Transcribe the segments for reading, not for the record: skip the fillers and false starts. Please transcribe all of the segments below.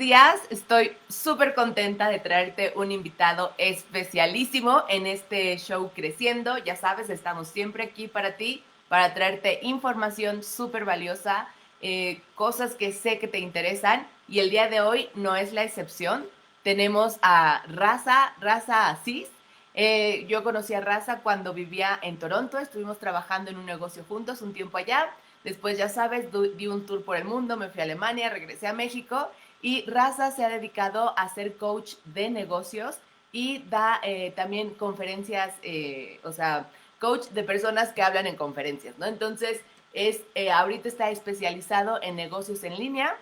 días. Estoy súper contenta de traerte un invitado especialísimo en este show Creciendo. Ya sabes, estamos siempre aquí para ti, para traerte información súper valiosa, cosas que sé que te interesan. Y el día de hoy no es la excepción. Tenemos a Raza Asís. Yo conocí a Raza cuando vivía en Toronto. Estuvimos trabajando en un negocio juntos un tiempo allá. Después, ya sabes, di un tour por el mundo, me fui a Alemania, regresé a México y Raza se ha dedicado a ser coach de negocios y da también conferencias, o sea, coach de personas que hablan en conferencias, ¿no? Entonces, ahorita está especializado en negocios en línea.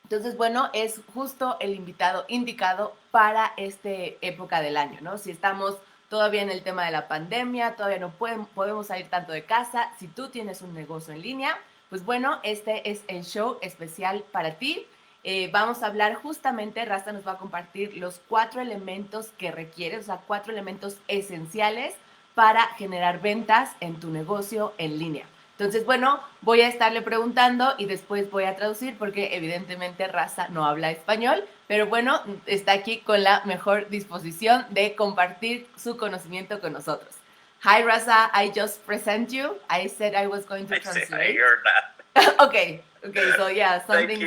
Entonces, bueno, es justo el invitado indicado para esta época del año, ¿no? Si estamos todavía en el tema de la pandemia, todavía no podemos salir tanto de casa. Si tú tienes un negocio en línea, pues bueno, este es el show especial para ti. Vamos a hablar justamente, Rasta nos va a compartir los 4 elementos que requieres, o sea, 4 elementos esenciales para generar ventas en tu negocio en línea. Entonces, bueno, voy a estarle preguntando y después voy a traducir porque evidentemente Raza no habla español, pero bueno, está aquí con la mejor disposición de compartir su conocimiento con nosotros. Hi Raza, I just present you. I said I was going to translate. I heard that. okay, so yeah, something.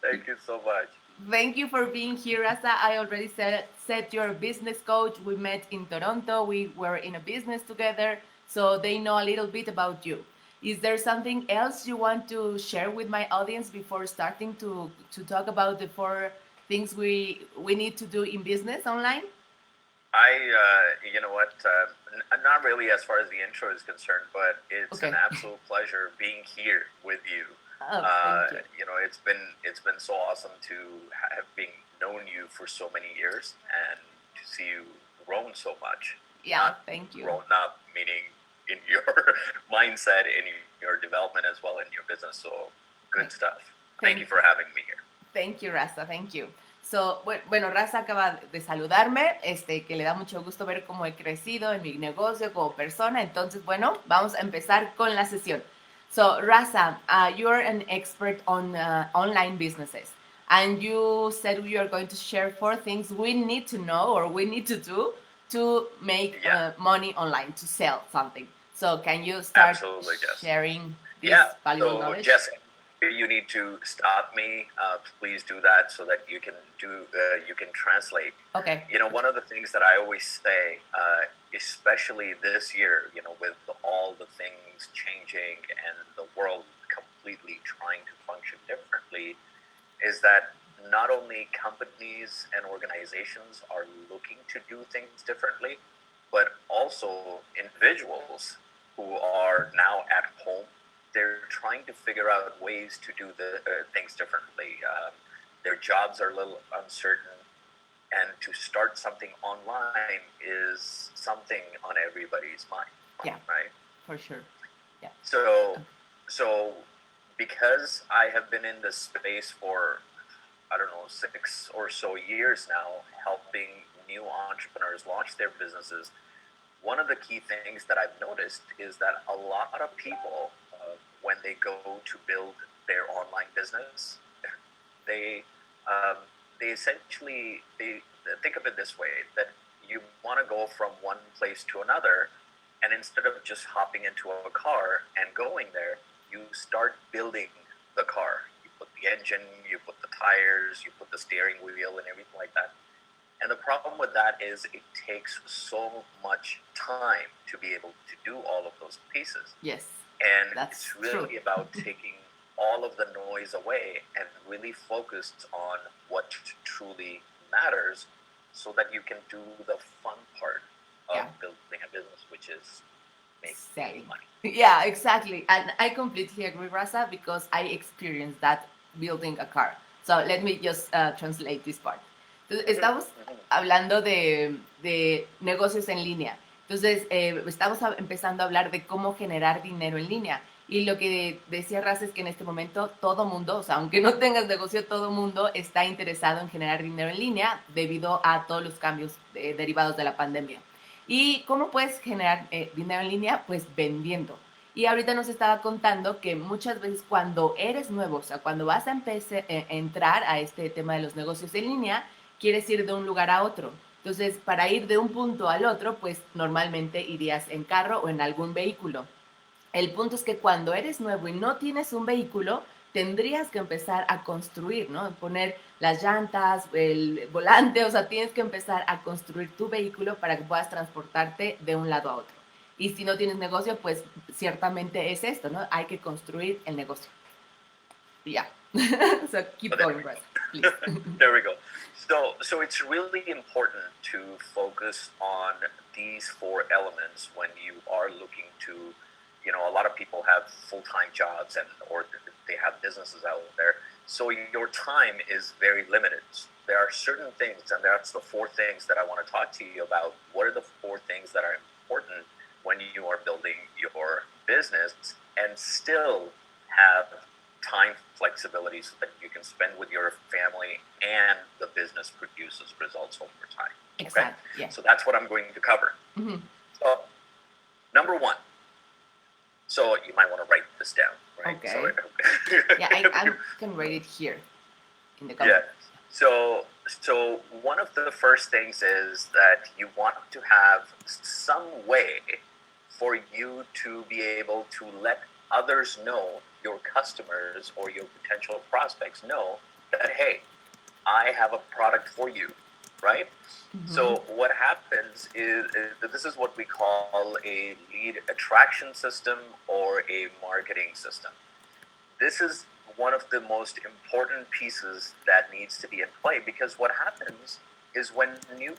Thank you so much. Thank you for being here, Raza. I already said you're a business coach. We met in Toronto. We were in a business together, so they know a little bit about you. Is there something else you want to share with my audience before starting to talk about the 4 things we need to do in business online? You know what? Not really as far as the intro is concerned, but it's an absolute pleasure being here with you. Oh, thank you. You know, it's been so awesome to have been known you for so many years and to see you grown so much. Yeah, thank you. Grown up, meaning in your mindset, in your development as well in your business. So good stuff. Thank you for having me here. Thank you, Raza. Thank you. So, bueno, Raza acaba de saludarme, que le da mucho gusto ver cómo he crecido en mi negocio como persona. Entonces, bueno, vamos a empezar con la sesión. So, Raza, you're an expert on online businesses. And you said you are going to share 4 things we need to know or we need to do to make money online, to sell something. So can you start sharing this valuable knowledge? Jessica, you need to stop me. Please do that so that you can translate. Okay. You know, one of the things that I always say, especially this year, you know, with all the things changing and the world completely trying to function differently, is that not only companies and organizations are looking to do things differently, but also individuals who are now at home. They're trying to figure out ways to do the things differently. Their jobs are a little uncertain, and to start something online is something on everybody's mind. Yeah, right. For sure. Yeah. So because I have been in this space for, I don't know, 6 or so years now, helping new entrepreneurs launch their businesses, one of the key things that I've noticed is that a lot of people, when they go to build their online business, they essentially think of it this way, that you want to go from one place to another, and instead of just hopping into a car and going there, you start building the car. You put the engine, you put the tires, you put the steering wheel and everything like that. And the problem with that is it takes so much time to be able to do all of those pieces. Yes. And that's it's really true. about taking all of the noise away and really focused on what truly matters so that you can do the fun part of building a business, which is making money. Yeah, exactly. And I completely agree, Raza, because I experienced that building a car. So let me just translate this part. Entonces, estamos hablando de negocios en línea. Entonces, estamos empezando a hablar de cómo generar dinero en línea. Y lo que decía Raza es que en este momento todo mundo, o sea, aunque no tengas negocio, todo mundo está interesado en generar dinero en línea debido a todos los cambios derivados de la pandemia. ¿Y cómo puedes generar dinero en línea? Pues vendiendo. Y ahorita nos estaba contando que muchas veces cuando eres nuevo, o sea, cuando vas a entrar a este tema de los negocios en línea, quieres ir de un lugar a otro. Entonces, para ir de un punto al otro, pues normalmente irías en carro o en algún vehículo. El punto es que cuando eres nuevo y no tienes un vehículo, tendrías que empezar a construir, ¿no? Poner las llantas, el volante, o sea, tienes que empezar a construir tu vehículo para que puedas transportarte de un lado a otro. Y si no tienes negocio, pues ciertamente es esto, ¿no? Hay que construir el negocio. Yeah. So keep Okay. going, Russ, please. There we go. So it's really important to focus on these four elements when you are looking to, a lot of people have full-time jobs or they have businesses out there. So your time is very limited. There are certain things, and that's the four things that I want to talk to you about. What are the four things that are important when you are building your business and still have time flexibility so that you can spend with your family and the business produces results over time. Okay? Exactly. Yeah. So that's what I'm going to cover. Mm-hmm. So, number one. So you might want to write this down, right? Okay. So, yeah, I can write it here in the comments. Yeah. So one of the first things is that you want to have some way for you to be able to let others know, your customers or your potential prospects know that, hey, I have a product for you, right? Mm-hmm. So what happens is this is what we call a lead attraction system or a marketing system. This is one of the most important pieces that needs to be in play, because what happens is when new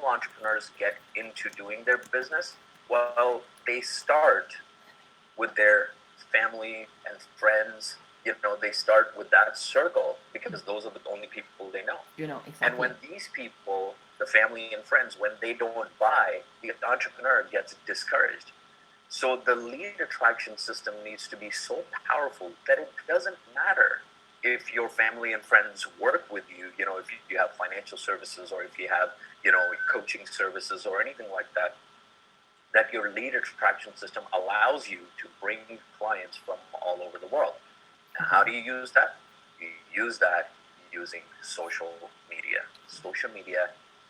entrepreneurs get into doing their business, well, they start with their family and friends. They start with that circle because those are the only people they know. Exactly. And when these people, the family and friends, when they don't buy, the entrepreneur gets discouraged. So the lead attraction system needs to be so powerful that it doesn't matter if your family and friends work with you, if you have financial services or if you have, coaching services or anything like that, that your lead attraction system allows you to bring clients from all over the world. Now, how do you use that? You use that using social media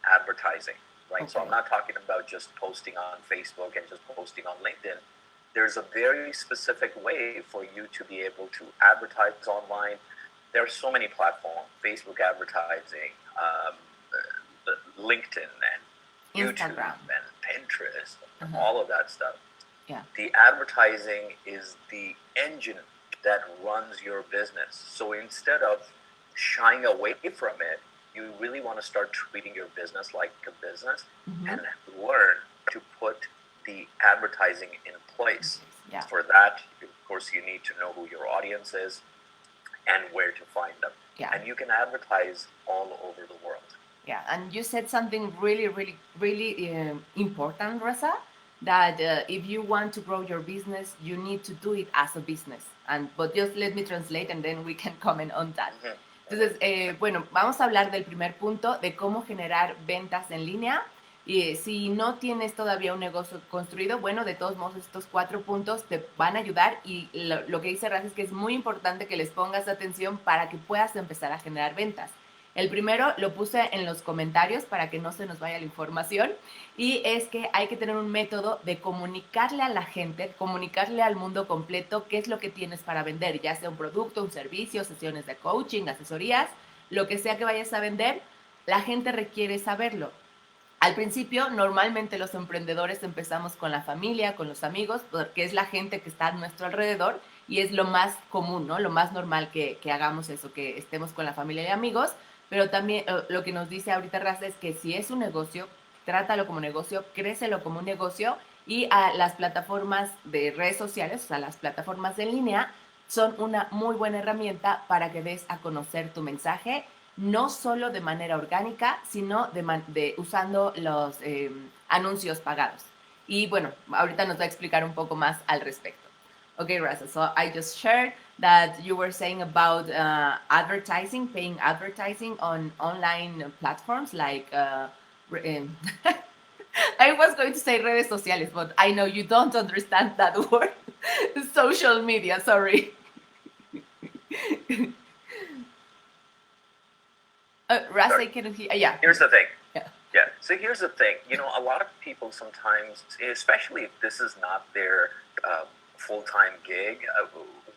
advertising, right? Okay. So I'm not talking about just posting on Facebook and just posting on LinkedIn. There's a very specific way for you to be able to advertise online. There are so many platforms: Facebook advertising, LinkedIn, and YouTube, and Pinterest, and all of that stuff. Yeah. The advertising is the engine that runs your business. So instead of shying away from it, you really want to start treating your business like a business and learn to put the advertising in place. Yeah. For that, of course, you need to know who your audience is and where to find them. Yeah. And you can advertise all over the world. Yeah, and you said something really, really, really important, Rosa, that if you want to grow your business, you need to do it as a business. But just let me translate and then we can comment on that. Entonces, bueno, vamos a hablar del primer punto, de cómo generar ventas en línea. Y si no tienes todavía un negocio construido, bueno, de todos modos estos 4 puntos te van a ayudar, y lo que dice Rafa es que es muy importante que les pongas atención para que puedas empezar a generar ventas. El primero lo puse en los comentarios para que no se nos vaya la información, y es que hay que tener un método de comunicarle a la gente, comunicarle al mundo completo qué es lo que tienes para vender, ya sea un producto, un servicio, sesiones de coaching, asesorías, lo que sea que vayas a vender, la gente requiere saberlo. Al principio, normalmente los emprendedores empezamos con la familia, con los amigos, porque es la gente que está a nuestro alrededor y es lo más común, ¿no? Lo más normal que hagamos eso, que estemos con la familia y amigos. Pero también lo que nos dice ahorita Raza es que si es un negocio, trátalo como negocio, crécelo como un negocio, y a las plataformas de redes sociales, o sea, las plataformas en línea, son una muy buena herramienta para que des a conocer tu mensaje, no solo de manera orgánica, sino usando los anuncios pagados. Y bueno, ahorita nos va a explicar un poco más al respecto. Okay, Raza, so I just shared that you were saying about advertising, paying advertising on online platforms like I was going to say redes sociales, but I know you don't understand that word. Social media, sorry. Ras, I cannot hear. Yeah. Here's the thing. Yeah. Yeah. So here's the thing. A lot of people sometimes, especially if this is not their full-time gig,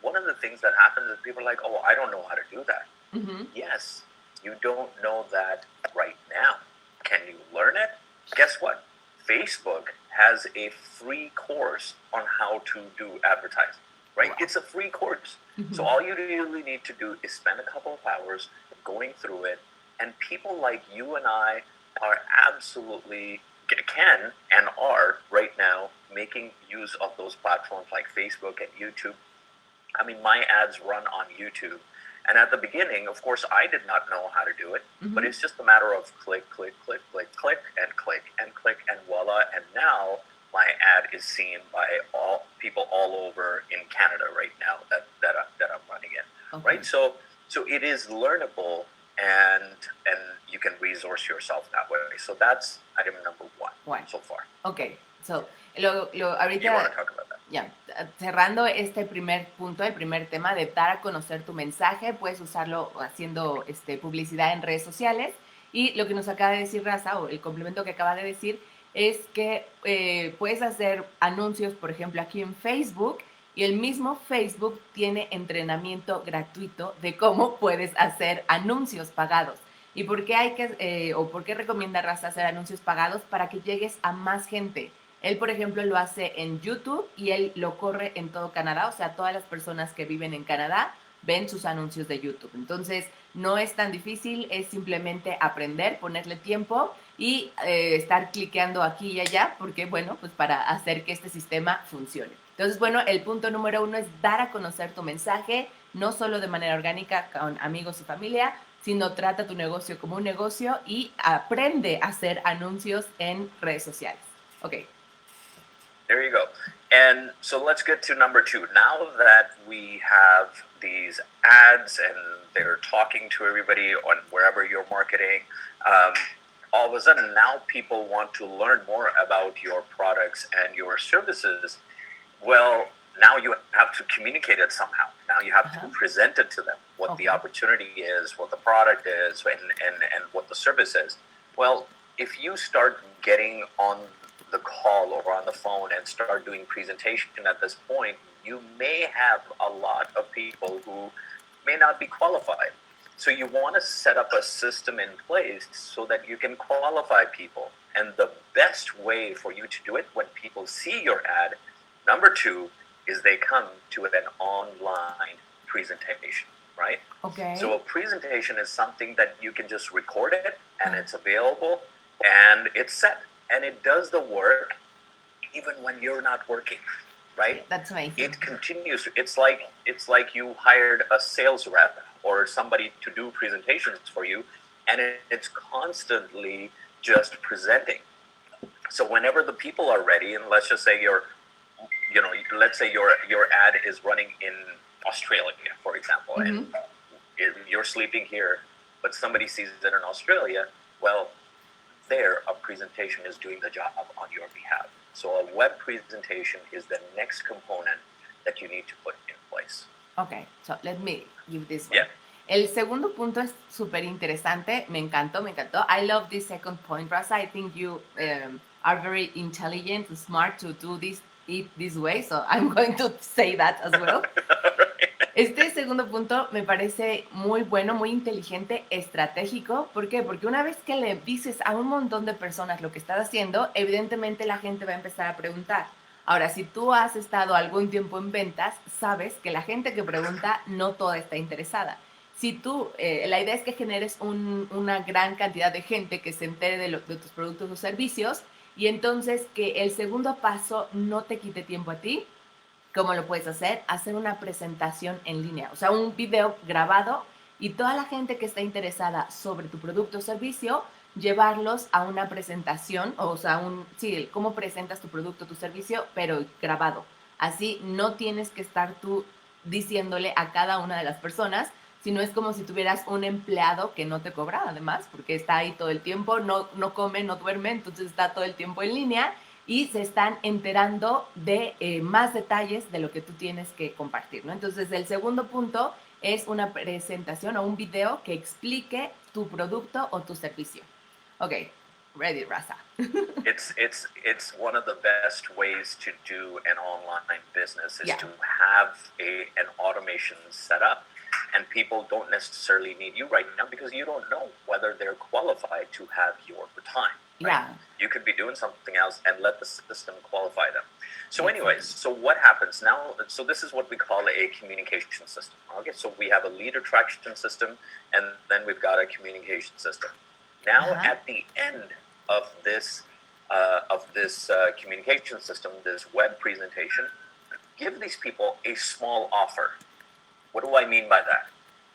one of the things that happens is people are like, oh, I don't know how to do that. Mm-hmm. Yes, you don't know that right now. Can you learn it? Guess what? Facebook has a free course on how to do advertising, right? Wow. It's a free course. Mm-hmm. So all you really need to do is spend a couple of hours going through it. And people like you and I are absolutely can and are right now making use of those platforms like Facebook and YouTube. I mean, my ads run on YouTube. And at the beginning, of course, I did not know how to do it, mm-hmm. but it's just a matter of click, click, click, click, click, and click, and click, and voila. And now my ad is seen by all people all over in Canada right now that I'm running it, okay. Right? So it is learnable, and you can resource yourself that way. So that's item number one so far. Okay, so ahorita... You want to talk about that? Ya, cerrando este primer punto, el primer tema de dar a conocer tu mensaje, puedes usarlo haciendo publicidad en redes sociales. Y lo que nos acaba de decir Raza, o el complemento que acaba de decir, es que puedes hacer anuncios, por ejemplo, aquí en Facebook, y el mismo Facebook tiene entrenamiento gratuito de cómo puedes hacer anuncios pagados. ¿Y por qué por qué recomienda Raza hacer anuncios pagados? Para que llegues a más gente. Él, por ejemplo, lo hace en YouTube y él lo corre en todo Canadá. O sea, todas las personas que viven en Canadá ven sus anuncios de YouTube. Entonces, no es tan difícil, es simplemente aprender, ponerle tiempo y estar cliqueando aquí y allá, porque, bueno, pues para hacer que este sistema funcione. Entonces, bueno, el punto número 1 es dar a conocer tu mensaje, no solo de manera orgánica con amigos y familia, sino trata tu negocio como un negocio y aprende a hacer anuncios en redes sociales. Ok. There you go. And so let's get to number 2. Now that we have these ads and they're talking to everybody on wherever you're marketing, all of a sudden now people want to learn more about your products and your services. Well, now you have to communicate it somehow. Now you have to present it to them, what the opportunity is, what the product is, and what the service is. Well, if you start getting on the call or on the phone and start doing presentation at this point, you may have a lot of people who may not be qualified. So you want to set up a system in place so that you can qualify people. And the best way for you to do it when people see your ad, number 2, is they come to an online presentation, right? Okay. So a presentation is something that you can just record it and it's available and it's set. And it does the work even when you're not working, right? That's amazing. It continues. It's like you hired a sales rep or somebody to do presentations for you, and it's constantly just presenting. So whenever the people are ready, and let's just say your ad is running in Australia, for example, and you're sleeping here, but somebody sees it in Australia, well, there a presentation is doing the job on your behalf. So a web presentation is the next component that you need to put in place. Okay, so let me give this one. Yeah. El segundo punto es súper interesante. Me encantó. I love this second point, Raza. I think you are very intelligent, smart to do this way. So I'm going to say that as well. Este segundo punto me parece muy bueno, muy inteligente, estratégico. ¿Por qué? Porque una vez que le dices a un montón de personas lo que estás haciendo, evidentemente la gente va a empezar a preguntar. Ahora, si tú has estado algún tiempo en ventas, sabes que la gente que pregunta no toda está interesada. Si tú, la idea es que generes una gran cantidad de gente que se entere de tus productos o servicios y entonces que el segundo paso no te quite tiempo a ti. ¿Cómo lo puedes hacer? Hacer una presentación en línea, o sea, un video grabado y toda la gente que está interesada sobre tu producto o servicio, llevarlos a una presentación, o sea, cómo presentas tu producto o tu servicio, pero grabado. Así no tienes que estar tú diciéndole a cada una de las personas, sino es como si tuvieras un empleado que no te cobra, además, porque está ahí todo el tiempo, no come, no duerme, entonces está todo el tiempo en línea y se están enterando de más detalles de lo que tú tienes que compartir, ¿no? Entonces, el segundo punto es una presentación o un video que explique tu producto o tu servicio. Ok, ready, Raza. It's one of the best ways to do an online business is Yeah. to have an automation set up. And people don't necessarily need you right now because you don't know whether they're qualified to have your time. Right? Yeah. You could be doing something else and let the system qualify them. So, Exactly. anyways, so what happens now? So this is what we call a communication system. Okay, so we have a lead attraction system, and then we've got a communication system. Now, at the end of this communication system, this web presentation, give these people a small offer. What do I mean by that?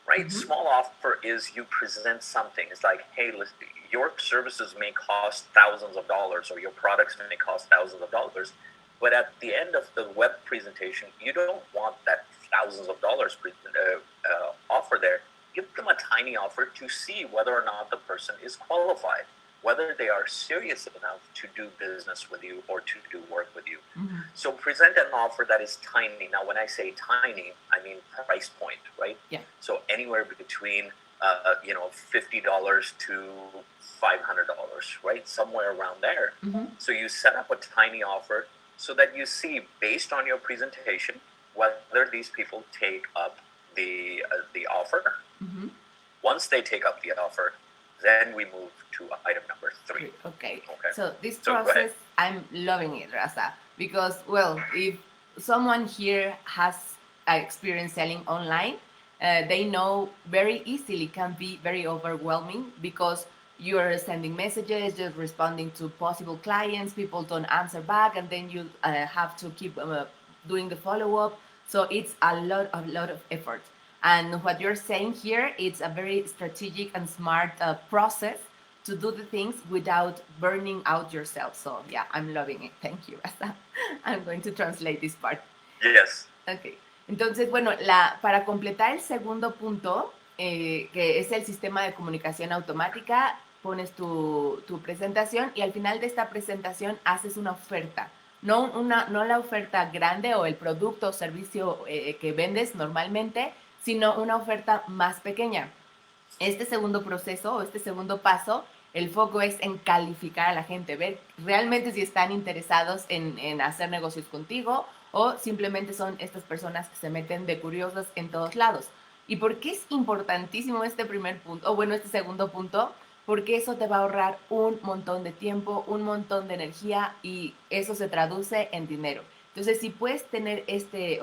Right? Mm-hmm. Small offer is you present something. It's like, hey, listen, your services may cost thousands of dollars or your products may cost thousands of dollars. But at the end of the web presentation, you don't want that thousands of dollars offer there. Give them a tiny offer to see whether or not the person is qualified, whether they are serious enough to do business with you or to do work with you. Mm-hmm. So present an offer that is tiny. Now, when I say tiny, I mean price point, right? Yeah. So anywhere between, $50 to $500, right? Somewhere around there. Mm-hmm. So you set up a tiny offer so that you see, based on your presentation, whether these people take up the offer. Mm-hmm. Once they take up the offer, then we move to item number 3. Okay. So this process, I'm loving it, Raza, because, well, if someone here has experience selling online, they know very easily can be very overwhelming because you're sending messages, just responding to possible clients, people don't answer back, and then you have to keep doing the follow-up. So it's a lot of effort. And what you're saying here, it's a very strategic and smart process to do the things without burning out yourself. So yeah, I'm loving it. Thank you, Rasta. I'm going to translate this part. Yes. Okay. Entonces, bueno, para completar el segundo punto, que es el sistema de comunicación automática, pones tu presentación y al final de esta presentación haces una oferta. No la oferta grande o el producto o servicio que vendes normalmente, sino una oferta más pequeña. Este segundo proceso o este segundo paso, el foco es en calificar a la gente, ver realmente si están interesados en hacer negocios contigo o simplemente son estas personas que se meten de curiosas en todos lados. ¿Y por qué es importantísimo este primer punto, o bueno, este segundo punto? Porque eso te va a ahorrar un montón de tiempo, un montón de energía y eso se traduce en dinero. Entonces, si puedes tener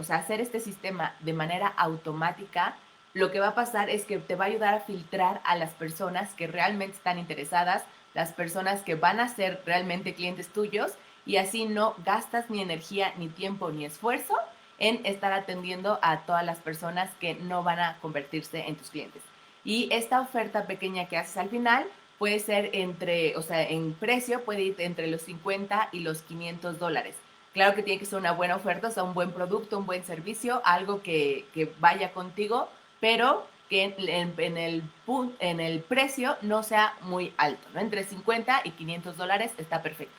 hacer este sistema de manera automática, lo que va a pasar es que te va a ayudar a filtrar a las personas que realmente están interesadas, las personas que van a ser realmente clientes tuyos y así no gastas ni energía, ni tiempo, ni esfuerzo en estar atendiendo a todas las personas que no van a convertirse en tus clientes. Y esta oferta pequeña que haces al final puede ser en precio puede ir entre los 50 y los $500. Claro que tiene que ser una buena oferta, o sea, un buen producto, un buen servicio, algo que vaya contigo, pero que en el precio no sea muy alto, ¿no? Entre 50 y $500 está perfecto.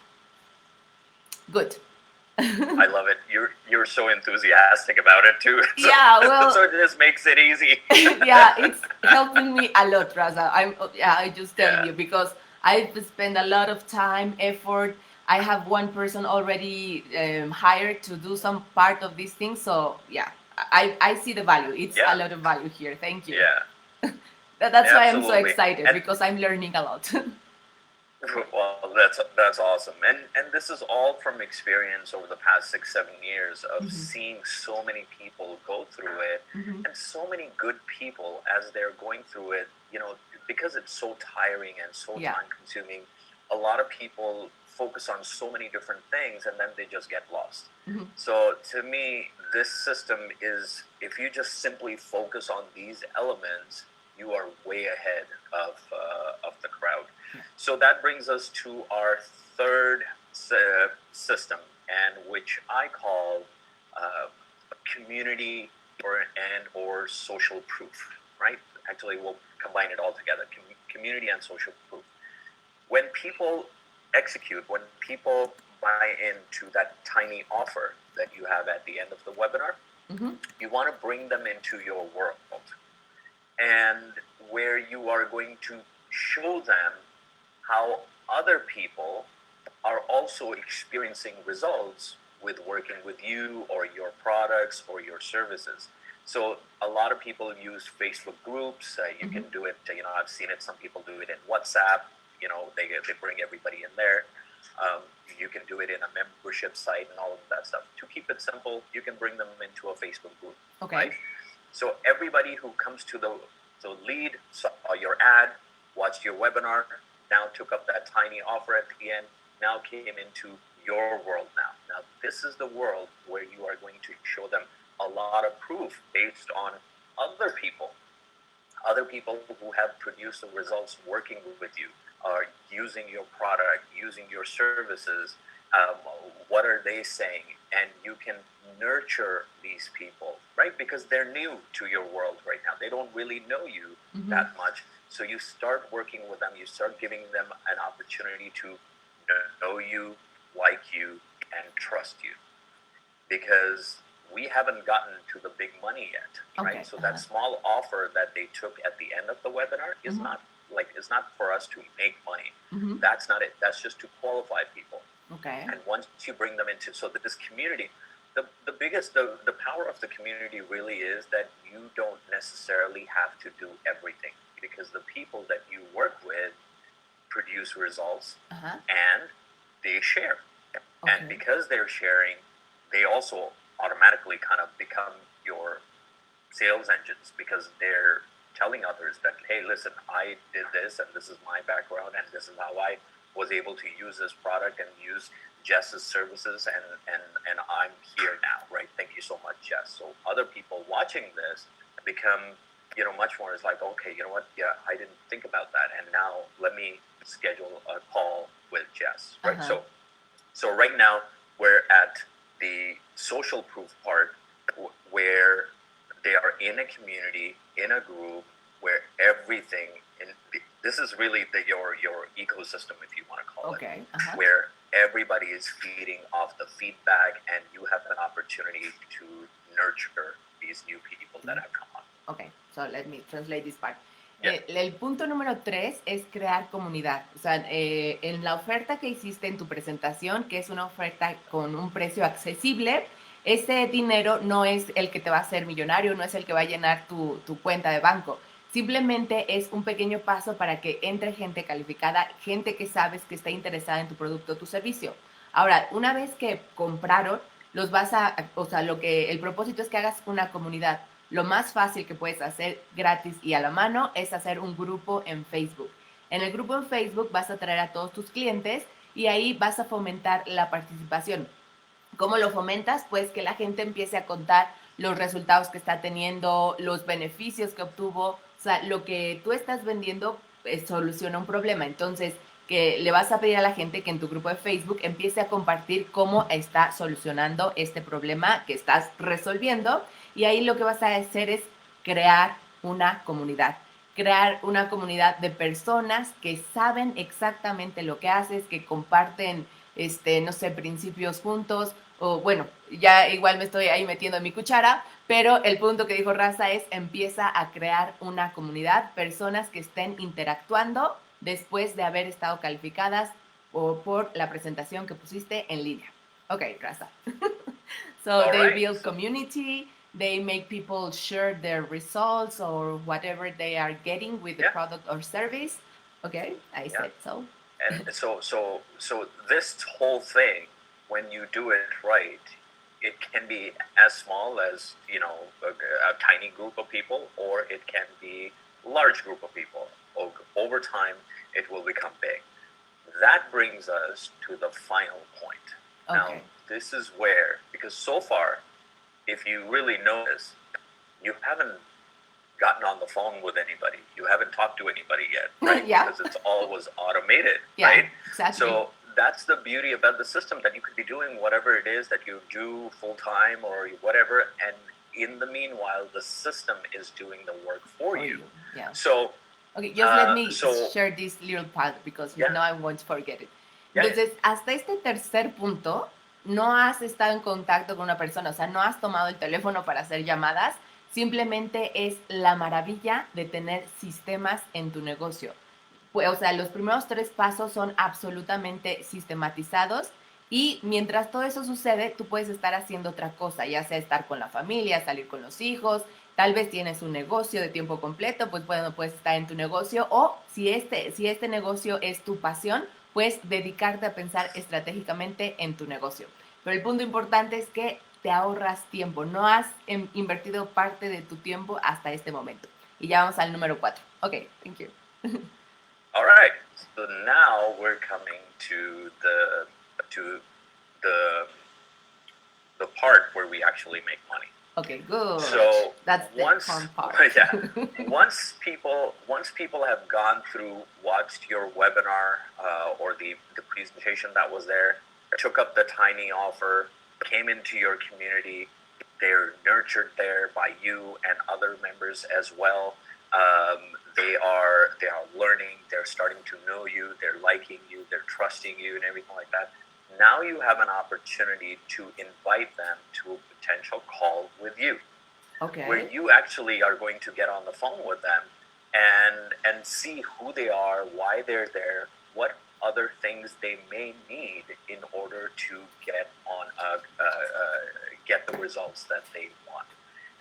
Good. I love it. You're so enthusiastic about it too. So, yeah, well, so this makes it easy. yeah, it's helping me a lot, Raza. I just tell you because I've spent a lot of time, effort. I have one person already hired to do some part of these things. So yeah, I see the value. It's a lot of value here. Thank you. Yeah. That's why I'm so excited because I'm learning a lot. Well, that's awesome, and this is all from experience over the past 6-7 years of mm-hmm. seeing so many people go through it, mm-hmm. and so many good people as they're going through it. Because it's so tiring and so time-consuming. A lot of people focus on so many different things, and then they just get lost. Mm-hmm. So to me, this system is if you just simply focus on these elements, you are way ahead of the crowd. So that brings us to our third system, and which I call community or social proof. right? Actually, we'll combine it all together, community and social proof. When people execute, when people buy into that tiny offer that you have at the end of the webinar, you want to bring them into your world, and where you are going to show them how other people are also experiencing results with working with you or your products or your services. So a lot of people use Facebook groups. You can do it, I've seen it. Some people do it in WhatsApp. They bring everybody in there. You can do it in a membership site and all of that stuff. To keep it simple, you can bring them into a Facebook group. Okay. Right? So everybody who comes to the lead, saw your ad, watched your webinar, now took up that tiny offer at the end, now came into your world now. Now, this is the world where you are going to show them a lot of proof based on other people who have produced the results working with you, are using your product, using your services. What are they saying? And you can nurture these people, right? Because they're new to your world right now. They don't really know you that much. So you start working with them, you start giving them an opportunity to know you, like you, and trust you. Because we haven't gotten to the big money yet, right? So that small offer that they took at the end of the webinar is not for us to make money. That's not it. That's just to qualify people. Okay. And once you bring them into, so that this community, the power of the community really is that you don't necessarily have to do everything, because the people that you work with produce results and they share. And because they're sharing, they also automatically kind of become your sales engines, because they're telling others that, hey, listen, I did this and this is my background and this is how I was able to use this product and use Jess's services, and I'm here now, right? Thank you so much, Jess. So other people watching this become, much more is like, okay, you know what? Yeah, I didn't think about that. And now let me schedule a call with Jess, right? So right now we're at the social proof part, where they are in a community, in a group, where everything this is really your ecosystem, if you want to call it, where everybody is feeding off the feedback, and you have an opportunity to nurture these new people that have come on. Okay, so let me translate this part. Yeah. El punto número 3 es crear comunidad. O sea, en la oferta que hiciste en tu presentación, que es una oferta con un precio accesible, ese dinero no es el que te va a hacer millonario, no es el que va a llenar tu cuenta de banco. Simplemente es un pequeño paso para que entre gente calificada, gente que sabes que está interesada en tu producto o tu servicio. Ahora, una vez que compraron, el propósito es que hagas una comunidad. Lo más fácil que puedes hacer gratis y a la mano es hacer un grupo en Facebook. En el grupo en Facebook vas a traer a todos tus clientes y ahí vas a fomentar la participación. ¿Cómo lo fomentas? Pues que la gente empiece a contar los resultados que está teniendo, los beneficios que obtuvo. O sea, lo que tú estás vendiendo soluciona un problema. Entonces, que le vas a pedir a la gente que en tu grupo de Facebook empiece a compartir cómo está solucionando este problema que estás resolviendo. Y ahí lo que vas a hacer es crear una comunidad de personas que saben exactamente lo que haces, que comparten, principios juntos, o bueno, ya igual me estoy ahí metiendo en mi cuchara, pero el punto que dijo Raza es: empieza a crear una comunidad, personas que estén interactuando después de haber estado calificadas o por la presentación que pusiste en línea. Okay, Raza. So they build community, they make people share their results or whatever they are getting with the product or service. Okay, I said so. And so this whole thing, when you do it right, it can be as small as, a tiny group of people, or it can be a large group of people. Over time, it will become big. That brings us to the final point. Okay. Now, this is where, because so far, if you really notice, you haven't gotten on the phone with anybody. You haven't talked to anybody yet, right? Yeah. Because it's all was automated, yeah, right? Exactly. So that's the beauty about the system, that you could be doing whatever it is that you do full time or whatever, and in the meanwhile, the system is doing the work for you. Yeah. So, okay, just let me so share this little part because yeah, now I won't forget it. yeah, Entonces, hasta este tercer punto, no has estado en contacto con una persona, o sea, no has tomado el teléfono para hacer llamadas, simplemente es la maravilla de tener sistemas en tu negocio. Pues, o sea, los primeros 3 pasos son absolutamente sistematizados y mientras todo eso sucede, tú puedes estar haciendo otra cosa, ya sea estar con la familia, salir con los hijos, tal vez tienes un negocio de tiempo completo, pues bueno, puedes estar en tu negocio o si este negocio es tu pasión, puedes dedicarte a pensar estratégicamente en tu negocio. Pero el punto importante es que te ahorras tiempo, no has invertido parte de tu tiempo hasta este momento. Y ya vamos al número 4. Ok, thank you. all right. So now we're coming to the the part where we actually make money. Okay, good. So that's the fun part. once people have gone through, watched your webinar or the presentation that was there, took up the tiny offer, came into your community, they're nurtured there by you and other members as well. They are learning, they're starting to know you, they're liking you, they're trusting you and everything like that. Now you have an opportunity to invite them to a potential call with you. Okay. Where you actually are going to get on the phone with them and see who they are, why they're there, what other things they may need in order to get on get the results that they want.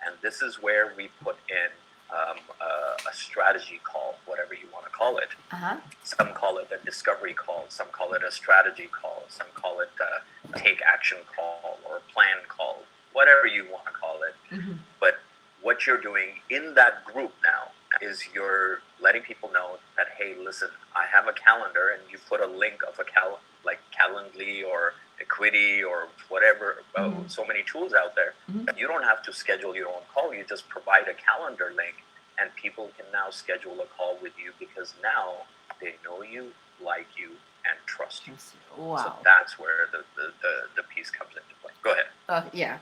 And this is where we put in a strategy call, whatever you want to call it. Uh-huh. Some call it a discovery call, some call it a strategy call, some call it a take action call or a plan call, whatever you want to call it. Mm-hmm. But what you're doing in that group now is you're letting people know that, hey, listen, I have a calendar, and you put a link of like Calendly or Equity or whatever, so many tools out there. Mm-hmm. You don't have to schedule your own call. You just provide a calendar link, and people can now schedule a call with you because now they know you, like you, and trust you. Wow. So that's where the piece comes into play. Go ahead. Yeah.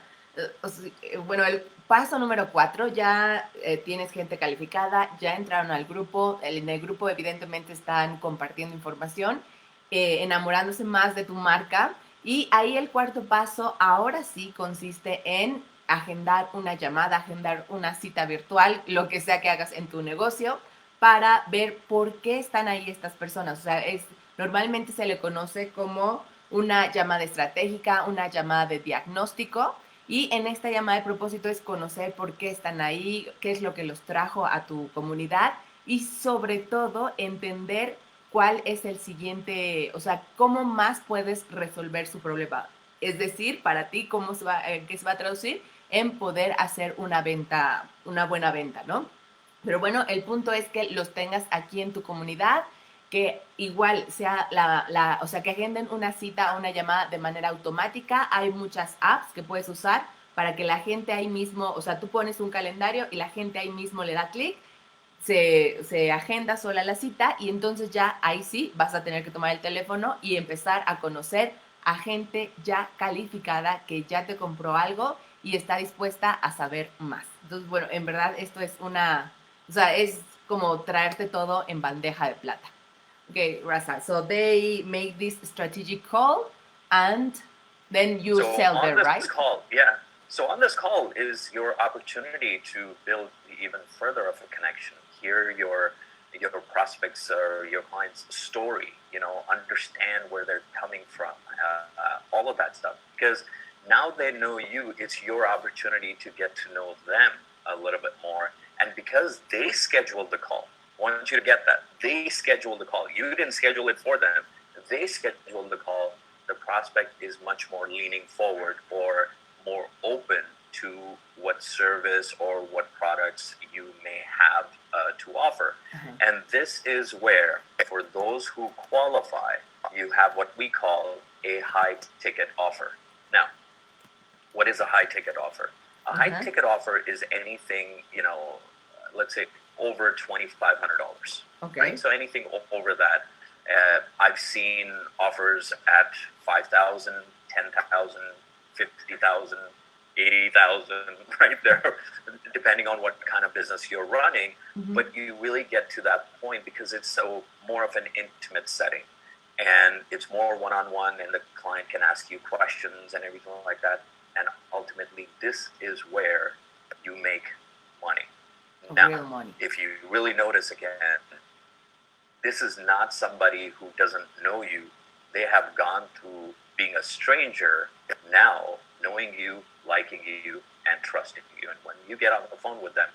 Bueno, el paso número 4, ya tienes gente calificada, ya entraron al grupo, en el grupo evidentemente están compartiendo información, enamorándose más de tu marca, y ahí el cuarto paso ahora sí consiste en agendar una llamada, agendar una cita virtual, lo que sea que hagas en tu negocio, para ver por qué están ahí estas personas. O sea, normalmente se le conoce como una llamada estratégica, una llamada de diagnóstico, y en esta llamada de propósito es conocer por qué están ahí, qué es lo que los trajo a tu comunidad y sobre todo entender cuál es el siguiente, o sea, cómo más puedes resolver su problema. Es decir, para ti, ¿qué se va a traducir? En poder hacer una venta, una buena venta, ¿no? Pero bueno, el punto es que los tengas aquí en tu comunidad, que igual sea o sea, que agenden una cita o una llamada de manera automática. Hay muchas apps que puedes usar para que la gente ahí mismo, o sea, tú pones un calendario y la gente ahí mismo le da clic, se agenda sola la cita y entonces ya ahí sí vas a tener que tomar el teléfono y empezar a conocer a gente ya calificada que ya te compró algo y está dispuesta a saber más. Entonces, bueno, en verdad esto es o sea, es como traerte todo en bandeja de plata. Okay, Raza. So they make this strategic call, and then you sell there, right? So on this call is your opportunity to build even further of a connection. Hear your prospects or your clients' story. You know, understand where they're coming from. All of that stuff. Because now they know you, it's your opportunity to get to know them a little bit more. And because they scheduled the call. I want you to get that. They scheduled the call. You didn't schedule it for them. They scheduled the call. The prospect is much more leaning forward or more open to what service or what products you may have to offer. Mm-hmm. And this is where, for those who qualify, you have what we call a high ticket offer. Now, what is a high ticket offer? A high ticket offer is anything, you know, let's say over $2,500. Okay. Right? So anything over that. I've seen offers at $5,000, $10,000, $50,000, 80,000 right there, depending on what kind of business you're running. Mm-hmm. But you really get to that point because it's so more of an intimate setting, and it's more one-on-one, and the client can ask you questions and everything like that. And ultimately, this is where you make money. Now, Real money. if you really notice again, this is not somebody who doesn't know you. They have gone through being a stranger, now knowing you, liking you, and trusting you. And when you get on the phone with them,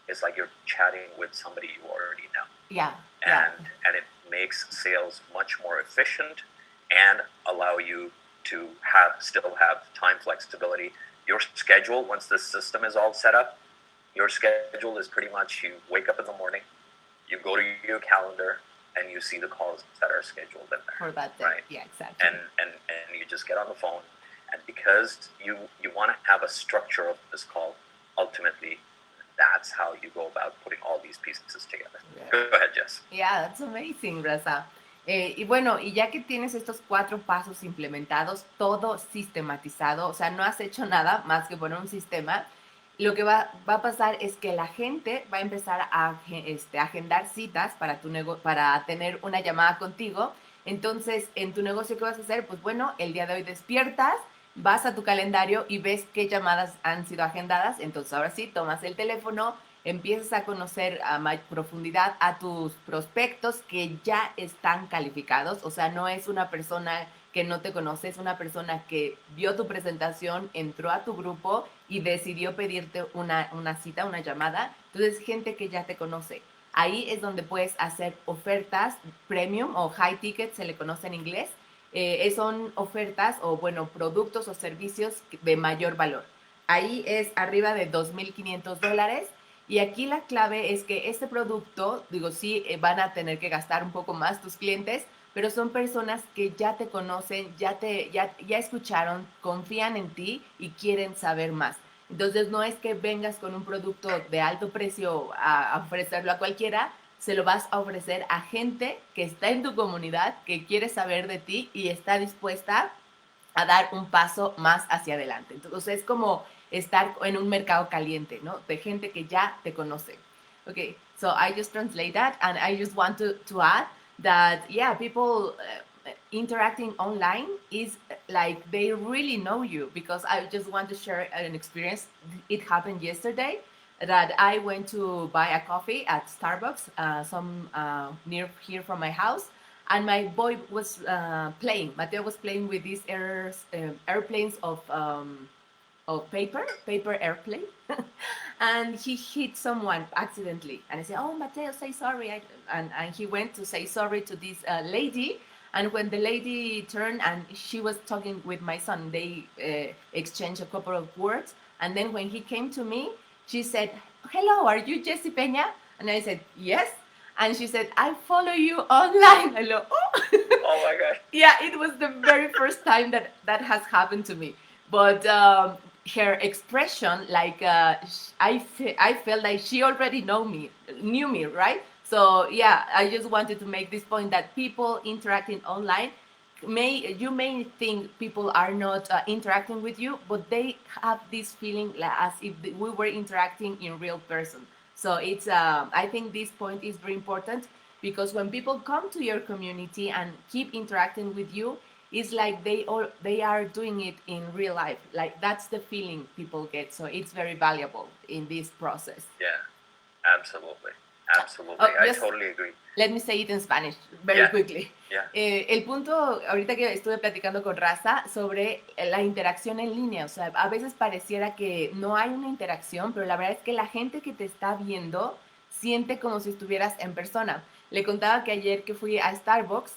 it's like you're chatting with somebody you already know. Yeah. And it makes sales much more efficient and allow you to still have time flexibility. Your schedule, once the system is all set up, your schedule is pretty much you wake up in the morning, you go to your calendar, and you see the calls that are scheduled in there. For that day. Right? Yeah, exactly. And you just get on the phone. And because you want to have a structure of this call, ultimately, that's how you go about putting all these pieces together. Yeah. Go ahead, Jess. Yeah, that's amazing, Raza. Y bueno, y ya que tienes estos 4 pasos implementados, todo sistematizado, o sea, no has hecho nada más que poner un sistema, lo que va a pasar es que la gente va a empezar a agendar citas para, para tener una llamada contigo. Entonces, en tu negocio, ¿qué vas a hacer? Pues bueno, el día de hoy despiertas, vas a tu calendario y ves qué llamadas han sido agendadas. Entonces, ahora sí, tomas el teléfono, empiezas a conocer a mayor profundidad a tus prospectos que ya están calificados. O sea, no es una persona que no te conoce, es una persona que vio tu presentación, entró a tu grupo y decidió pedirte una cita, una llamada. Entonces, gente que ya te conoce. Ahí es donde puedes hacer ofertas premium o high ticket, se le conoce en inglés. Son ofertas o, bueno, productos o servicios de mayor valor. Ahí es arriba de $2,500. Y aquí la clave es que este producto, digo, sí, van a tener que gastar un poco más tus clientes, pero son personas que ya te conocen, ya escucharon, confían en ti y quieren saber más. Entonces, no es que vengas con un producto de alto precio a ofrecerlo a cualquiera, se lo vas a ofrecer a gente que está en tu comunidad, que quiere saber de ti y está dispuesta a dar un paso más hacia adelante. Entonces, es como estar en un mercado caliente, ¿no? De gente que ya te conoce. Okay, so I just translate that, and I just want to add that, yeah, people interacting online is like they really know you, because I just want to share an experience. It happened yesterday that I went to buy a coffee at Starbucks, near here from my house, and my boy was playing. Mateo was playing with these airplanes of paper airplane, and he hit someone accidentally. And I said, "Oh, Mateo, say sorry." And he went to say sorry to this lady. And when the lady turned and she was talking with my son, they exchanged a couple of words. And then when he came to me, she said, "Hello, are you Jessie Peña?" And I said, "Yes." And she said, "I follow you online." I go, "Oh." Oh my gosh. Yeah, it was the very first time that has happened to me. But her expression, like I felt like she already knew me, right? So yeah, I just wanted to make this point that people interacting online, you may think people are not interacting with you, but they have this feeling as if we were interacting in real person. So it's I think this point is very important, because when people come to your community and keep interacting with you, it's like they are doing it in real life. Like, that's the feeling people get. So it's very valuable in this process. Yeah, absolutely. I totally agree. Let me say it in Spanish very quickly. Yeah. El punto, ahorita que estuve platicando con Raza sobre la interacción en línea, o sea, a veces pareciera que no hay una interacción, pero la verdad es que la gente que te está viendo siente como si estuvieras en persona. Le contaba que ayer que fui a Starbucks,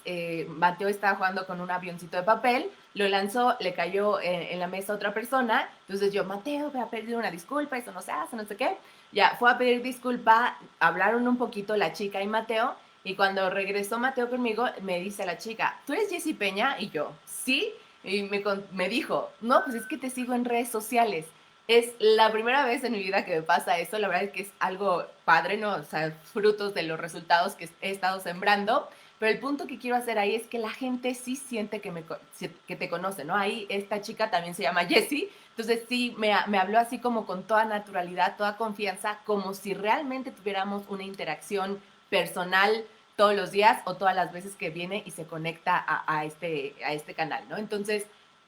Mateo estaba jugando con un avioncito de papel, lo lanzó, le cayó en la mesa a otra persona. Entonces yo, Mateo, voy a pedir una disculpa, eso no se hace, no sé qué. Ya, fue a pedir disculpa, hablaron un poquito la chica y Mateo, y cuando regresó Mateo conmigo, me dice la chica, ¿tú eres Jessie Peña? Y yo, sí, y me dijo, no, pues es que te sigo en redes sociales. Es la primera vez en mi vida que me pasa eso. La verdad es que es algo padre, ¿no? O sea, frutos de los resultados que he estado sembrando. Pero el punto que quiero hacer ahí es que la gente sí siente que te conoce, ¿no? Ahí esta chica también se llama Jessie, entonces sí me habló así como con toda naturalidad, toda confianza, como si realmente tuviéramos una interacción personal todos los días o todas las veces que viene y se conecta a este canal, ¿no? Entonces,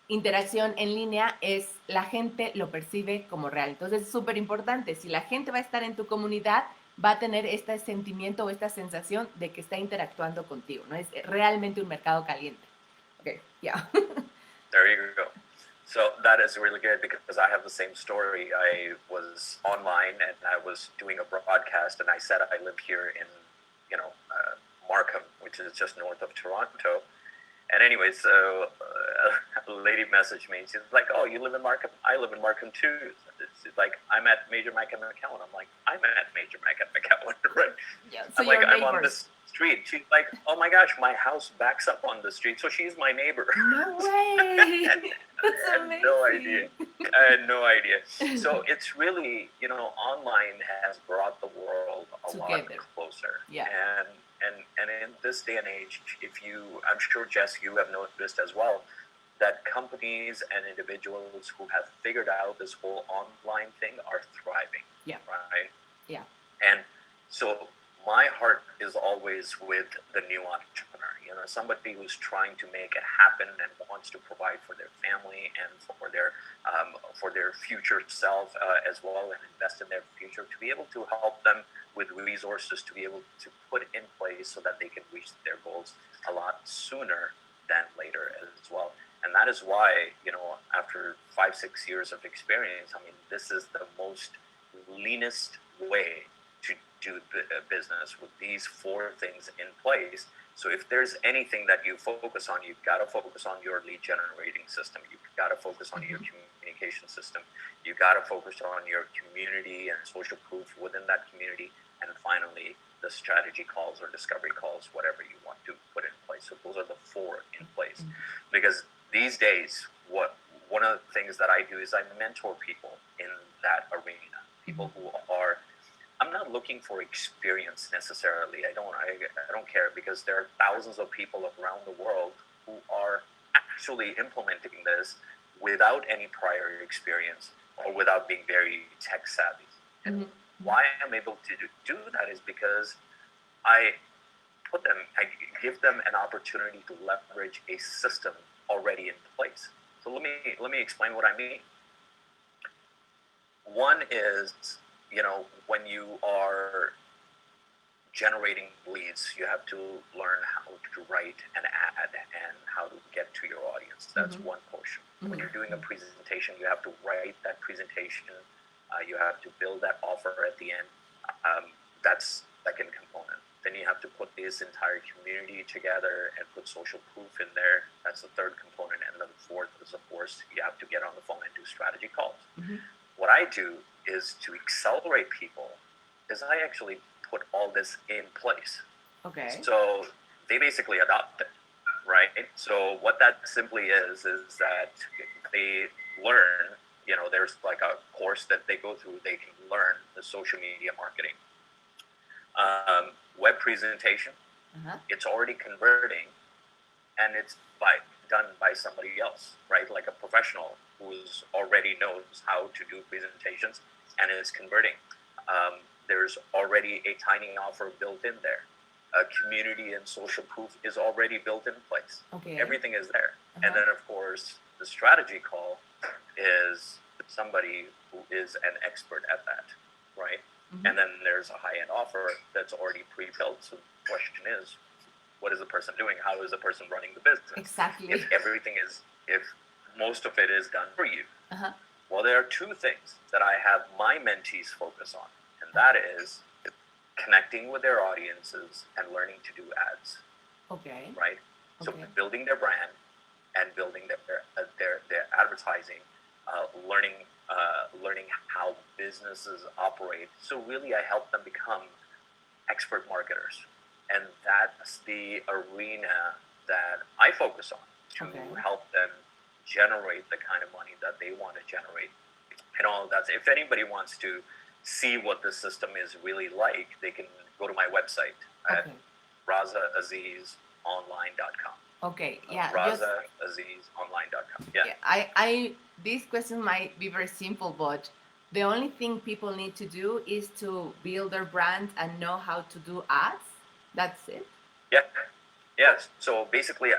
interacción en línea es, la gente lo percibe como real. Entonces, es súper importante. Si la gente va a estar en tu comunidad, va a tener este sentimiento o esta sensación de que está interactuando contigo, ¿no? Es realmente un mercado caliente. Ok, ya. Yeah. There you go. So that is really good because I have the same story. I was online and I was doing a broadcast, and I said I live here in, Markham, which is just north of Toronto. And anyway, so a lady messaged me. She's like, "Oh, you live in Markham? I live in Markham too." It's like, "I'm at Major Mackin McCowan." I'm like, "I'm at Major Mackin McCowan," right? Yeah, so I'm like, you're "I'm on neighbors. this street." She's like, "Oh my gosh, my house backs up on the street," so she's my neighbor. No way. That's I had amazing. no idea. I had no idea. So it's really, online has brought the world a lot Together. closer. Yeah. And in this day and age, I'm sure, Jess, you have noticed as well, that companies and individuals who have figured out this whole online thing are thriving. Yeah. Right? Yeah. And so my heart is always with the new entrepreneur, somebody who's trying to make it happen and wants to provide for their family and for their future self as well, and invest in their future, to be able to help them with resources to be able to put in place so that they can reach their goals a lot sooner than later as well. And that is why, after 5-6 years of experience, this is the most leanest way to do business with these 4 things in place. So if there's anything that you focus on, you've got to focus on your lead generating system. You've got to focus on your communication system. You've got to focus on your community and social proof within that community. And finally, the strategy calls or discovery calls, whatever you want to put in place. So those are the 4 in place. Because these days, one of the things that I do is I mentor people in that arena. People who are, I'm not looking for experience necessarily. I don't care, because there are thousands of people around the world who are actually implementing this without any prior experience or without being very tech savvy. And why I'm able to do that is because I give them an opportunity to leverage a system already in place. So let me explain what I mean. One is, when you are generating leads, you have to learn how to write an ad and how to get to your audience. That's one portion. When you're doing a presentation, you have to write that presentation. You have to build that offer at the end. That's second component. Then you have to put this entire community together and put social proof in there. That's the third component. And then the fourth is, of course, you have to get on the phone and do strategy calls. What I do is to accelerate people, is I actually put all this in place. Okay. So they basically adopt it, right? So what that simply is that they learn, there's like a course that they go through. They can learn the social media marketing, web presentation. It's already converting, and it's done by somebody else, right? Like a professional who's already knows how to do presentations and is converting. There's already a tiny offer built in there. A community and social proof is already built in place. Okay. Everything is there. And then, of course, the strategy call is somebody who is an expert at that, right? And then there's a high-end offer that's already pre-built. So the question is, what is the person doing? How is the person running the business? Exactly. If most of it is done for you. Well, there are 2 things that I have my mentees focus on, and that is connecting with their audiences and learning to do ads. Okay. Right? So building their brand and building their advertising, learning how businesses operate. So really, I help them become expert marketers. And that's the arena that I focus on to help them generate the kind of money that they want to generate. And all of that. If anybody wants to see what the system is really like, they can go to my website at razaaziz.com. razazizonline.com. Okay, yeah, just razazizonline.com. Yeah. yeah, I this question might be very simple, but the only thing people need to do is to build their brand and know how to do ads. That's it. Yeah. Yes. So basically,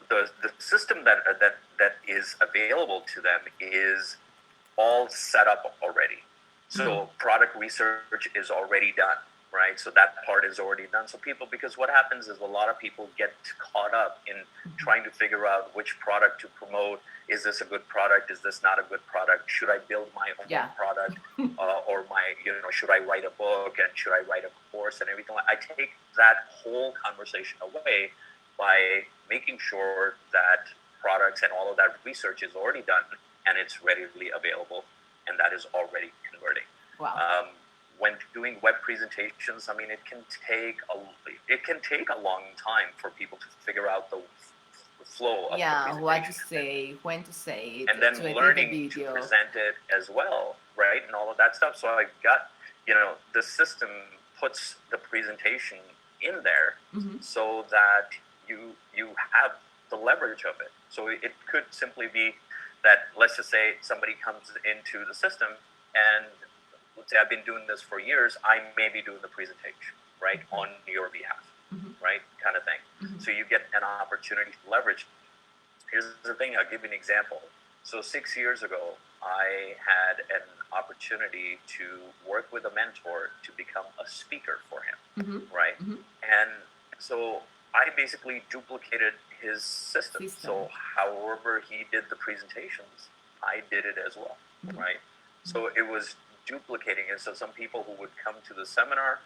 the system that is available to them is all set up already. So product research is already done, right? So that part is already done. So people, because what happens is a lot of people get caught up in trying to figure out which product to promote. Is this a good product? Is this not a good product? Should I build my own product, or should I write a book, and should I write a course and everything? I take that whole conversation away by making sure that products and all of that research is already done and it's readily available, and that is already converting. Wow. When doing web presentations, I mean, it can take a long time for people to figure out the flow of the presentation. What to say, when to say it, and then to learning to present it as well, right? And all of that stuff. So I've got, the system puts the presentation in there so that you have the leverage of it. So it could simply be that, let's just say somebody comes into the system and let's say I've been doing this for years, I may be doing the presentation, right, on your behalf, right, kind of thing. So you get an opportunity to leverage. Here's the thing, I'll give you an example. So 6 years ago, I had an opportunity to work with a mentor to become a speaker for him, right? And so I basically duplicated his system. So however he did the presentations, I did it as well, right? So it was duplicating it. So some people who would come to the seminar,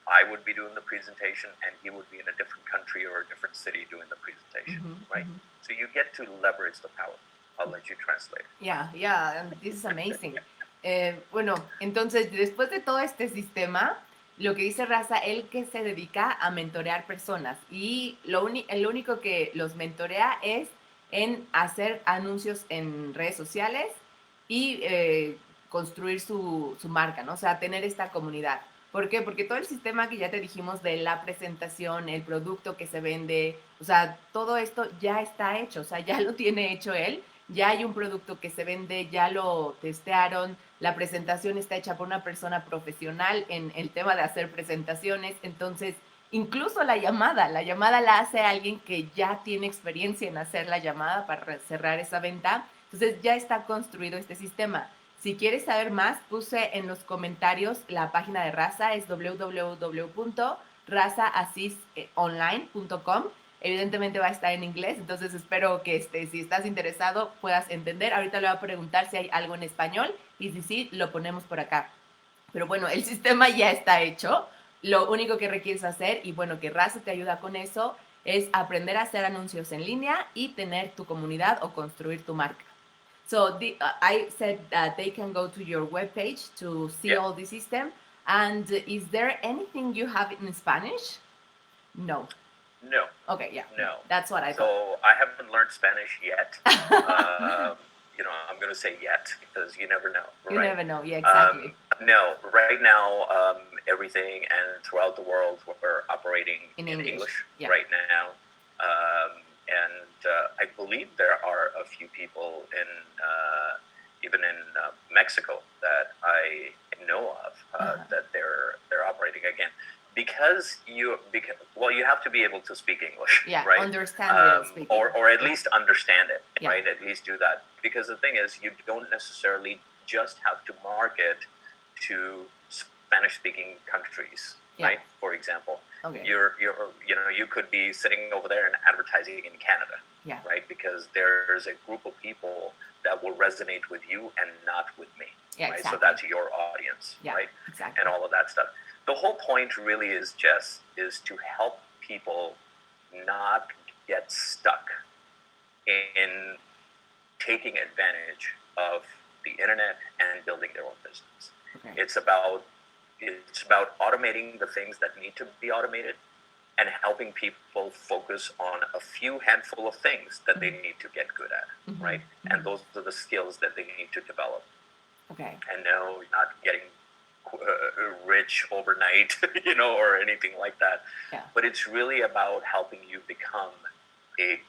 I would be doing the presentation and he would be in a different country or a different city doing the presentation, right? So you get to leverage the power. I'll let you translate. Yeah, and this is amazing. Bueno, entonces, después de todo este sistema, lo que dice Raza, él que se dedica a mentorear personas y el único que los mentorea es en hacer anuncios en redes sociales y construir su marca, ¿no? O sea, tener esta comunidad. ¿Por qué? Porque todo el sistema que ya te dijimos de la presentación, el producto que se vende, o sea, todo esto ya está hecho, o sea, ya lo tiene hecho él, ya hay un producto que se vende, ya lo testearon, la presentación está hecha por una persona profesional en el tema de hacer presentaciones, entonces incluso la llamada la hace alguien que ya tiene experiencia en hacer la llamada para cerrar esa venta, entonces ya está construido este sistema. Si quieres saber más, puse en los comentarios la página de Raza, es www.razazizonline.com. Evidentemente va a estar en inglés, entonces espero que si estás interesado puedas entender. Ahorita le voy a preguntar si hay algo en español y si sí, lo ponemos por acá. Pero bueno, el sistema ya está hecho. Lo único que requieres hacer, y bueno, que Raza te ayuda con eso, es aprender a hacer anuncios en línea y tener tu comunidad o construir tu marca. So I said that they can go to your webpage to see all the system. And is there anything you have in Spanish? No. No. Okay, yeah. No. That's what I thought. So I haven't learned Spanish yet. I'm going to say yet because you never know. You never know. Yeah, exactly. No, right now, everything and throughout the world, we're operating in English right now. I believe there are a few people even in Mexico that I know of that they're operating again. Because you have to be able to speak English, right? Understand it, or at least understand it, right? At least do that. Because the thing is, you don't necessarily just have to market to Spanish-speaking countries, right? For example, you could be sitting over there and advertising in Canada, right? Because there's a group of people that will resonate with you and not with me, right? Exactly. So that's your audience, right? Exactly. And all of that stuff. The whole point really is to help people not get stuck in taking advantage of the internet and building their own business. Okay. It's about automating the things that need to be automated and helping people focus on a few handful of things that they need to get good at, right? And those are the skills that they need to develop. Okay. And no, not getting rich overnight, or anything like that. Yeah. But it's really about helping you become a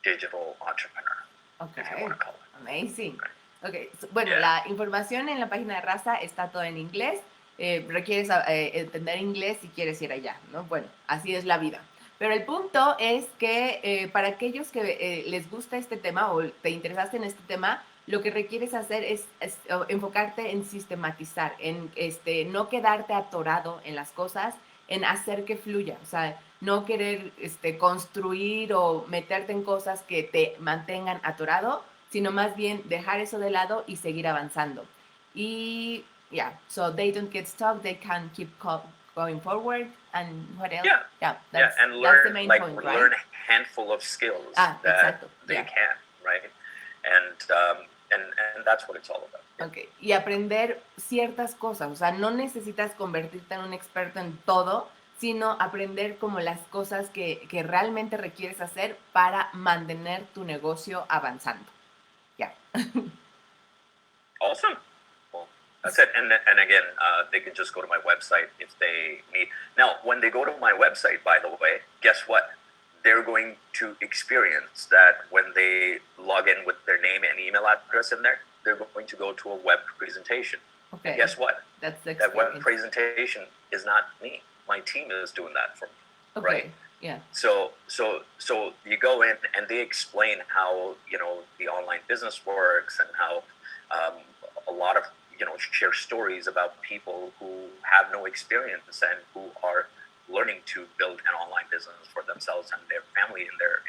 digital entrepreneur, if you Okay. want to call it. Amazing. Okay. Bueno, Yeah. la información en la página de Raza está toda en inglés. Requieres entender inglés si quieres ir allá, ¿no? Bueno, así es la vida. Pero el punto es que para aquellos que les gusta este tema o te interesaste en este tema, lo que requieres hacer es enfocarte en sistematizar, en no quedarte atorado en las cosas, en hacer que fluya. O sea, no querer construir o meterte en cosas que te mantengan atorado, sino más bien dejar eso de lado y seguir avanzando. Y yeah, so they don't get stuck, they can keep going forward. And what else? Yeah, That's, and that's the learn main like point, right? learn a handful of skills that Exacto, they yeah. can, right? And that's what it's all about. Okay. Y aprender ciertas cosas, o sea, no necesitas convertirte en un experto en todo, sino aprender como las cosas que realmente requieres hacer para mantener tu negocio avanzando. Ya. Awesome. Well, that's it. And again, they can just go to my website if they need. Now, when they go to my website, by the way, guess what? They're going to experience that when they log in with their name and email address in there, they're going to go to a web presentation. Okay. And guess what? That's the that web presentation is not me. My team is doing that for me. Okay. Right? Yeah. So you go in and they explain how the online business works and how a lot of share stories about people who have no experience and who are learning to build an online business for themselves and their family in their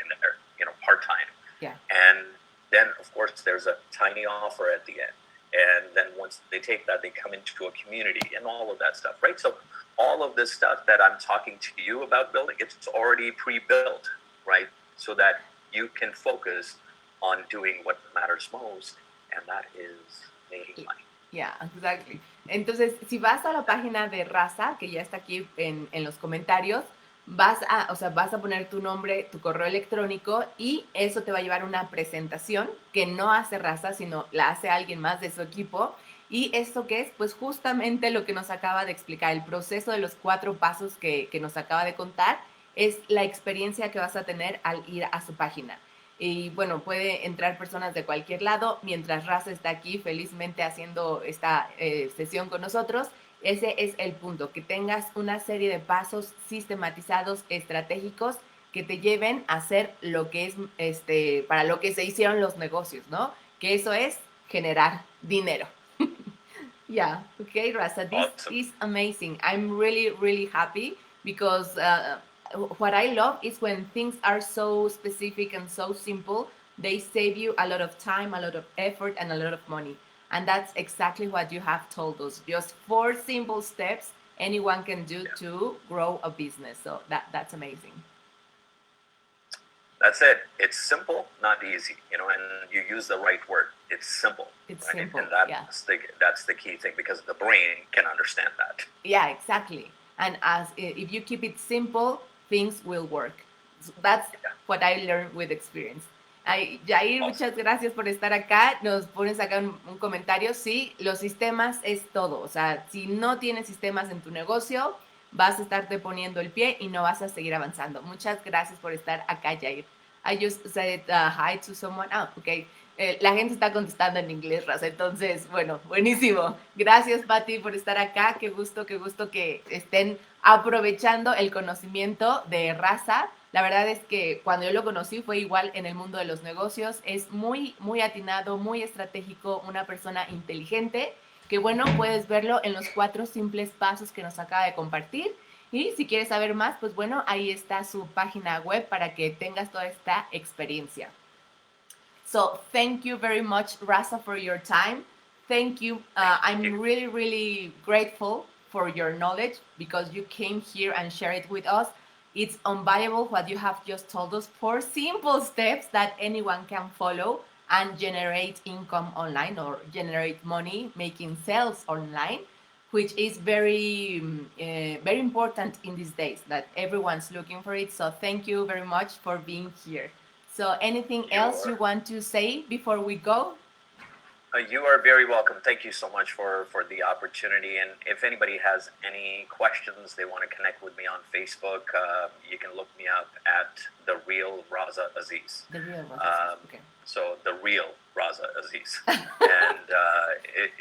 part-time. Yeah. And then of course there's a tiny offer at the end. And then once they take that, they come into a community and all of that stuff, right? So all of this stuff that I'm talking to you about building, it's already pre-built, right? So that you can focus on doing what matters most, and that is making money. Yeah, exactly. Entonces, si vas a la página de Raza, que ya está aquí en los comentarios, vas a poner tu nombre, tu correo electrónico y eso te va a llevar a una presentación que no hace Raza, sino la hace alguien más de su equipo. ¿Y esto qué es? Pues justamente lo que nos acaba de explicar, el proceso de los 4 pasos que nos acaba de contar, es la experiencia que vas a tener al ir a su página. Y bueno, puede entrar personas de cualquier lado, mientras Raza está aquí felizmente haciendo esta sesión con nosotros. Ese es el punto, que tengas una serie de pasos sistematizados, estratégicos, que te lleven a hacer lo que es, para lo que se hicieron los negocios, ¿no? Que eso es generar dinero. Yeah, okay, Raza, this Awesome. is amazing. I'm really, really happy because what I love is when things are so specific and so simple, they save you a lot of time, a lot of effort, and a lot of money. And that's exactly what you have told us. Just 4 simple steps anyone can do to grow a business. So that's amazing. That's it. It's simple, not easy, and you use the right word. It's simple. It's right? simple, And that's the key thing, because the brain can understand that. Yeah, exactly. And if you keep it simple, things will work. So that's what I learned with experience. Jair, muchas gracias por estar acá. Nos pones acá un comentario. Sí, los sistemas es todo. O sea, si no tienes sistemas en tu negocio, vas a estarte poniendo el pie y no vas a seguir avanzando. Muchas gracias por estar acá, Jair. I just said hi to someone. Okay. La gente está contestando en inglés, Raza. Entonces, bueno, buenísimo. Gracias, Pati, por estar acá. Qué gusto que estén aprovechando el conocimiento de Raza. La verdad es que cuando yo lo conocí fue igual en el mundo de los negocios. Es muy, muy atinado, muy estratégico, una persona inteligente, que bueno, puedes verlo en los 4 simples pasos que nos acaba de compartir. Y si quieres saber más, pues bueno, ahí está su página web para que tengas toda esta experiencia. So thank you very much, Raza, for your time. Thank you. I'm really, really grateful for your knowledge because you came here and shared it with us. It's unvaluable what you have just told us. 4 simple steps that anyone can follow and generate income online or generate money making sales online, which is very, very important in these days that everyone's looking for it. So thank you very much for being here. So anything else you want to say before we go? You are very welcome. Thank you so much for the opportunity. And if anybody has any questions, they want to connect with me on Facebook, you can look me up at The Real Raza Aziz. The real Raza. Okay. So The Real Raza Aziz. And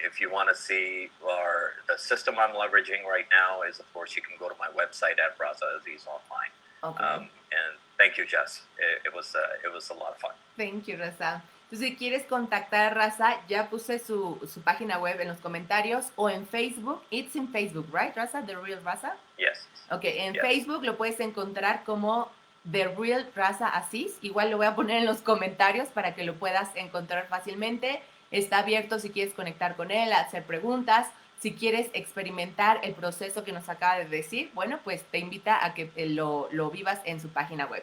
if you want to see the system I'm leveraging right now is, of course, you can go to my website at Raza Aziz online. Okay. And thank you, Jess. It was a lot of fun. Thank you, Raza. Entonces, si quieres contactar a Raza, ya puse su página web en los comentarios o en Facebook. It's in Facebook, right, Raza? The Real Raza? Yes. Ok, en Yes. Facebook lo puedes encontrar como The Real Raza Aziz. Igual lo voy a poner en los comentarios para que lo puedas encontrar fácilmente. Está abierto si quieres conectar con él, hacer preguntas. Si quieres experimentar el proceso que nos acaba de decir, bueno, pues te invita a que lo vivas en su página web.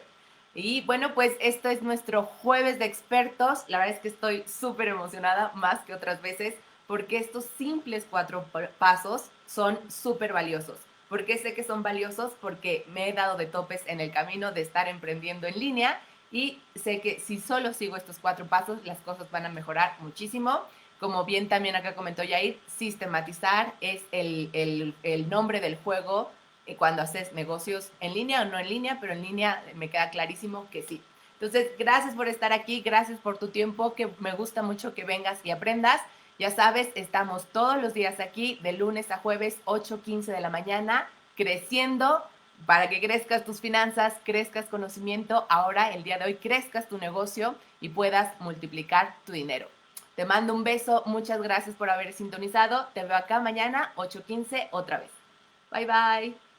Y bueno, pues esto es nuestro jueves de expertos. La verdad es que estoy súper emocionada, más que otras veces, porque estos simples 4 pasos son súper valiosos. ¿Por qué sé que son valiosos? Porque me he dado de topes en el camino de estar emprendiendo en línea y sé que si solo sigo estos 4 pasos, las cosas van a mejorar muchísimo. Como bien también acá comentó Yair, sistematizar es el nombre del juego cuando haces negocios en línea o no en línea, pero en línea me queda clarísimo que sí. Entonces, gracias por estar aquí, gracias por tu tiempo, que me gusta mucho que vengas y aprendas. Ya sabes, estamos todos los días aquí, de lunes a jueves, 8:15 de la mañana, creciendo para que crezcas tus finanzas, crezcas conocimiento. Ahora, el día de hoy, crezcas tu negocio y puedas multiplicar tu dinero. Te mando un beso, muchas gracias por haber sintonizado. Te veo acá mañana, 8:15, otra vez. Bye, bye.